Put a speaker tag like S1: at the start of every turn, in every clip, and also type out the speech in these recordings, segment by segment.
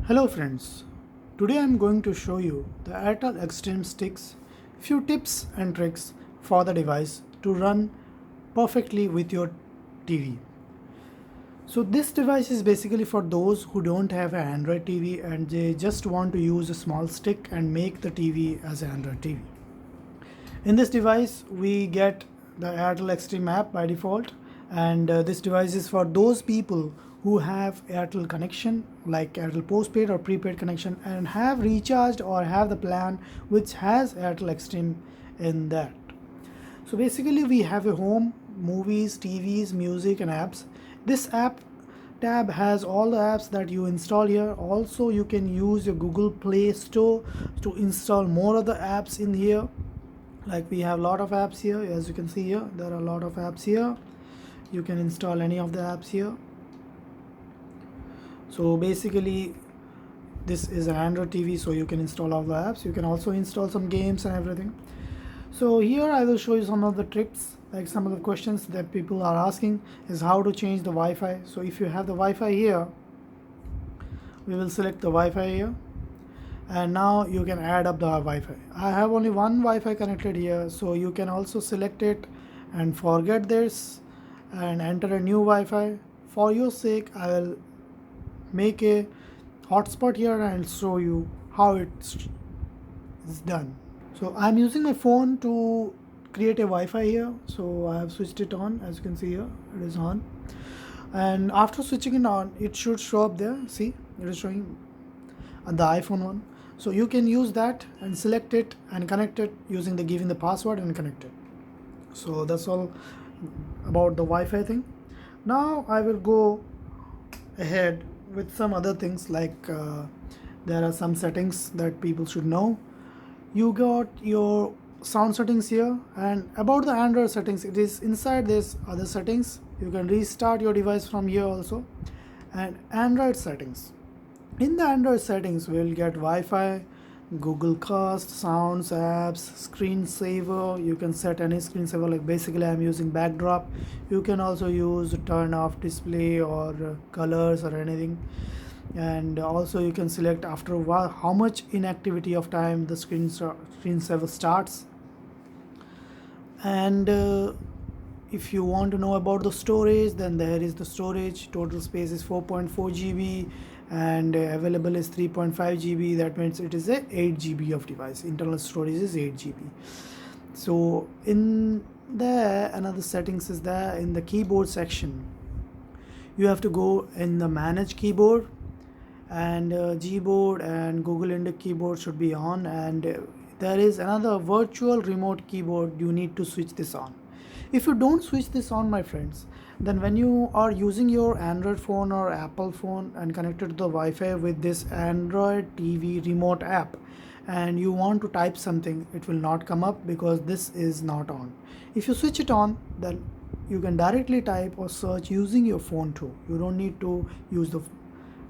S1: Hello friends, today I am going to show you the Airtel XStream sticks, few tips and tricks for the device to run perfectly with your TV. So this device is basically for those who don't have an Android TV and they just want to use a small stick and make the TV as an Android TV. In this device we get the Airtel XStream app by default, and this device is for those people who have Airtel connection like Airtel postpaid or prepaid connection and have recharged or have the plan which has Airtel XStream in that. So basically we have a home, movies, TVs, music and apps. This app tab has all the apps that you install here. Also you can use your Google Play Store to install more of the apps in here. Like we have a lot of apps here, as you can see here there are a lot of apps here. You can install any of the apps here. So basically this is an Android TV, so you can install all the apps. You can also install some games and everything. So here I will show you some of the tricks, like some of the questions that people are asking is how to change the Wi-Fi. So if you have the Wi-Fi here, we will select the Wi-Fi here, and now you can add up the Wi-Fi. I have only one Wi-Fi connected here, so you can also select it and forget this and enter a new Wi-Fi. For your sake I will make a hotspot here and show you how it's done. So I'm using my phone to create a Wi-Fi here, so I have switched it on. As you can see here it is on, and after switching it on it should show up there. See, it is showing on the iPhone one. So you can use that and select it and connect it using the giving the password and connect it. So that's all about the Wi-Fi thing. Now I will go ahead with some other things, like there are some settings that people should know. You got your sound settings here, and about the Android settings, it is inside this other settings. You can restart your device from here also. And Android settings, in the Android settings we will get Wi-Fi, Google Cast, sounds, apps, screensaver. You can set any screensaver, like basically I'm using backdrop. You can also use turn off display or colors or anything. And also you can select after a while how much inactivity of time the screensaver starts. And if you want to know about the storage, then there is the storage. Total space is 4.4 GB and available is 3.5 GB. That means it is a 8 GB of device. Internal storage is 8 GB. So in there another settings is there in the keyboard section. You have to go in the manage keyboard, and Gboard and Google Index keyboard should be on, and there is another virtual remote keyboard. You need to switch this on. If you don't switch this on, my friends, then when you are using your Android phone or Apple phone and connected to the Wi-Fi with this Android TV remote app, and you want to type something, it will not come up because this is not on. If you switch it on, then you can directly type or search using your phone too. You don't need to use the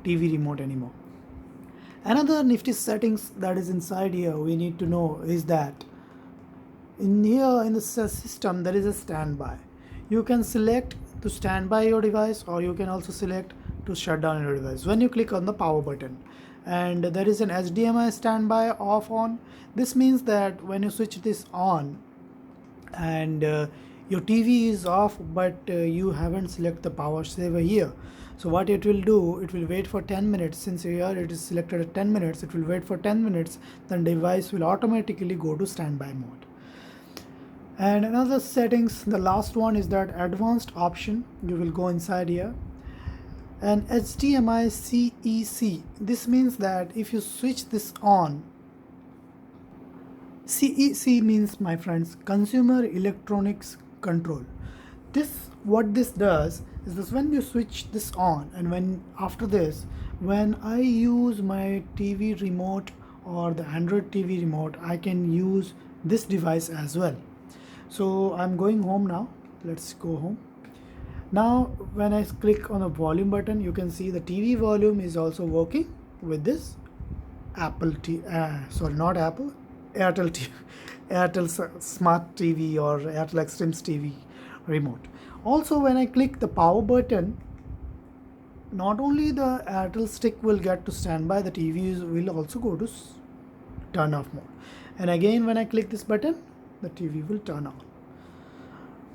S1: TV remote anymore. Another nifty settings that is inside here we need to know is that in here in the system there is a standby. You can select to standby your device, or you can also select to shut down your device when you click on the power button. And there is an HDMI standby off on. This means that when you switch this on and your TV is off, but you haven't selected the power saver here. So what it will do, it will wait for 10 minutes. Since here it is selected at 10 minutes, it will wait for 10 minutes, then device will automatically go to standby mode. And another settings, the last one is that advanced option. You will go inside here and HDMI CEC. This means that if you switch this on, CEC means, my friends, Consumer Electronics Control. What this does is this: when you switch this on, and when after this, when I use my TV remote or the Android TV remote, I can use this device as well. So I'm going home now. Let's go home. Now when I click on the volume button, you can see the TV volume is also working with this Airtel Smart TV or Airtel XStream TV remote. Also when I click the power button, not only the Airtel stick will get to standby, the TV will also go to turn off mode. And again, when I click this button, the TV will turn on.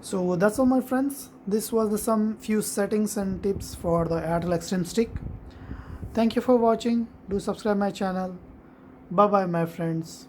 S1: So that's all, my friends. This was the some few settings and tips for the Airtel XStream stick. Thank you for watching. Do subscribe my channel. Bye bye, my friends.